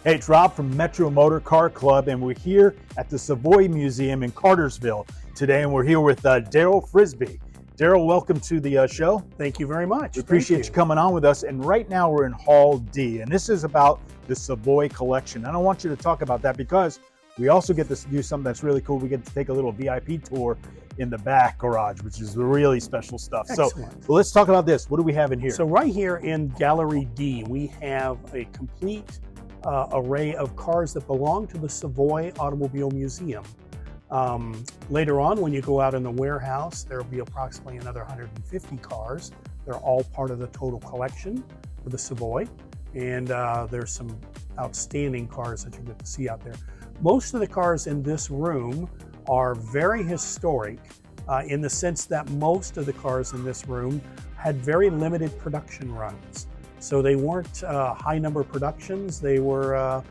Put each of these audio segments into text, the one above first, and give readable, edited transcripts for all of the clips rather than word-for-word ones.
Hey, it's Rob from Metro Motorcar Club, and we're here at the Savoy Museum in Cartersville today, and we're here with Daryl Frisbee. Daryl, welcome to the show. Thank you very much. We appreciate you coming on with us, and right now we're in Hall D, and this is about the Savoy collection. I don't want you to talk about that because we also get to do something that's really cool. We get to take a little VIP tour in the back garage, which is really special stuff. Excellent. So let's talk about this. What do we have in here? So right here in Gallery D, we have a complete array of cars that belong to the Savoy Automobile Museum. Later on, when you go out in the warehouse, there will be approximately another 150 cars. They're all part of the total collection for the Savoy. And there's some outstanding cars that you get to see out there. Most of the cars in this room are very historic in the sense that most of the cars in this room had very limited production runs. So they weren't high number productions. They were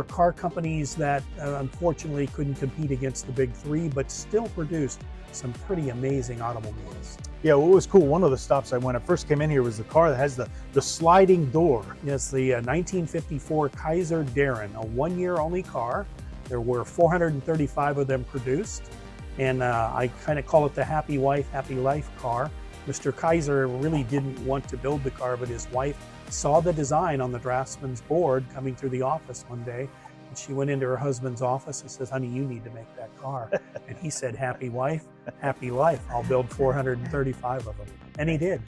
car companies that unfortunately couldn't compete against the big three, but still produced some pretty amazing automobiles. Yeah, what was cool, one of the stops when I first came in here was the car that has the sliding door. Yes, the 1954 Kaiser Darren, a one-year only car. There were 435 of them produced, and I kind of call it the happy wife, happy life car. Mr. Kaiser really didn't want to build the car, but his wife saw the design on the draftsman's board coming through the office one day, and she went into her husband's office and says, "Honey, you need to make that car." And he said, "Happy wife, happy life. I'll build 435 of them." And he did.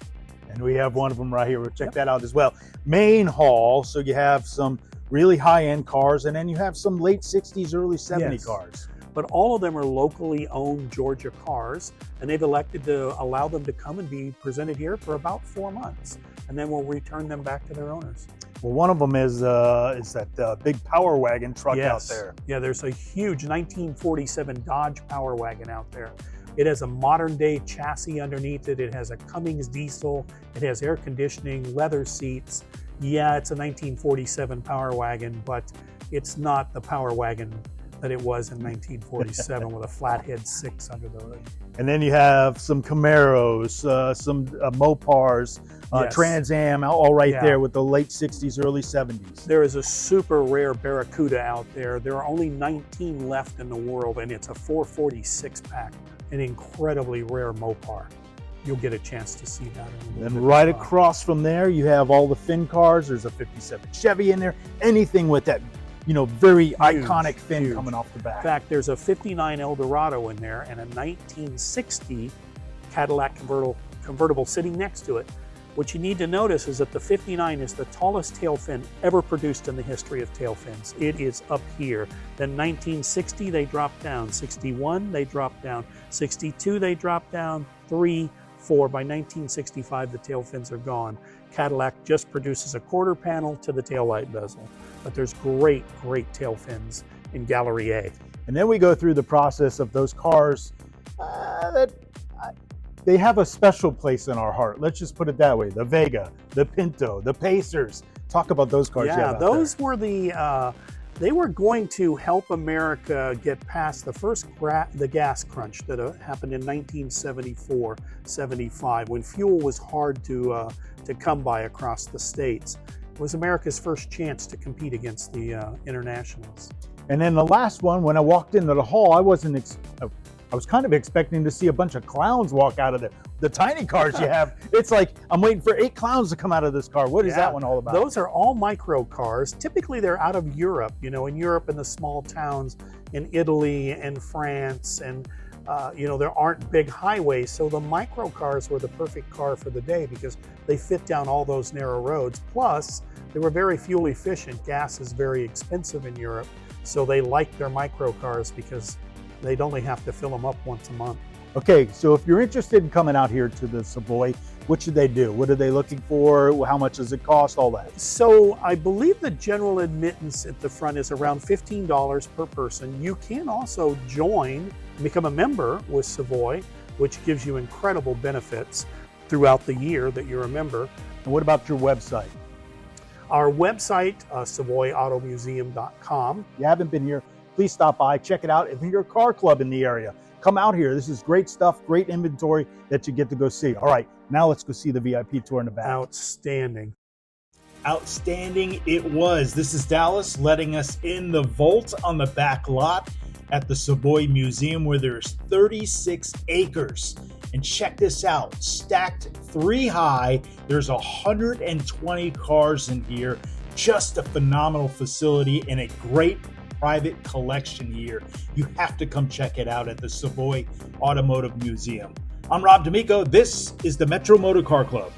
And we have one of them right here. We'll check that out as well. Main hall, so you have some really high-end cars, and then you have some late 60s, early 70s cars. But all of them are locally owned Georgia cars, and they've elected to allow them to come and be presented here for about 4 months, and then we'll return them back to their owners. Well, one of them is that big Power Wagon truck out there. Yeah, there's a huge 1947 Dodge Power Wagon out there. It has a modern day chassis underneath it. It has a Cummins diesel. It has air conditioning, leather seats. Yeah, it's a 1947 Power Wagon, but it's not the Power Wagon that it was in 1947 with a flathead 6 under the hood. And then you have some Camaros, some Mopars, Trans Am, all right there with the late 60s, early 70s. There is a super rare Barracuda out there. There are only 19 left in the world, and it's a 446 pack, an incredibly rare Mopar. You'll get a chance to see that. And right across from there, you have all the Finn cars. There's a 57 Chevy in there. Anything with that, very iconic Finn coming off the back. In fact, there's a 59 Eldorado in there and a 1960 Cadillac convertible sitting next to it. What you need to notice is that the 59 is the tallest tail fin ever produced in the history of tail fins. It is up here. Then 1960, they dropped down. 61, they dropped down. 62, they dropped down. 3, 4. By 1965, the tail fins are gone. Cadillac just produces a quarter panel to the taillight bezel. But there's great, great tail fins in Gallery A. And then we go through the process of those cars they have a special place in our heart. Let's just put it that way. The Vega, the Pinto, the Pacers. Talk about those cars. Yeah, those were they were going to help America get past the gas crunch that happened in 1974, 75, when fuel was hard to come by across the states. It was America's first chance to compete against the internationals. And then the last one, when I walked into the hall, I was kind of expecting to see a bunch of clowns walk out of the tiny cars you have. It's like, I'm waiting for 8 clowns to come out of this car. What is that one all about? Those are all micro cars. Typically they're out of Europe, in Europe, in the small towns, in Italy and France, and there aren't big highways. So the micro cars were the perfect car for the day because they fit down all those narrow roads. Plus, they were very fuel efficient. Gas is very expensive in Europe. So they like their micro cars because they'd only have to fill them up once a month. Okay, so if you're interested in coming out here to the Savoy, what should they do? What are they looking for? How much does it cost? All that. So I believe the general admittance at the front is around $15 per person. You can also join and become a member with Savoy, which gives you incredible benefits throughout the year that you're a member. And what about your website? Our website, savoyautomuseum.com. If you haven't been here, please stop by, check it out. If you're a car club in the area, come out here. This is great stuff, great inventory that you get to go see. All right, now let's go see the VIP tour in the back. Outstanding. Outstanding it was. This is Dallas letting us in the vault on the back lot at the Savoy Museum, where there's 36 acres. And check this out, stacked 3 high. There's 120 cars in here. Just a phenomenal facility and a great private collection here. You have to come check it out at the Savoy Automotive Museum. I'm Rob D'Amico. This is the Metro Motorcar Club.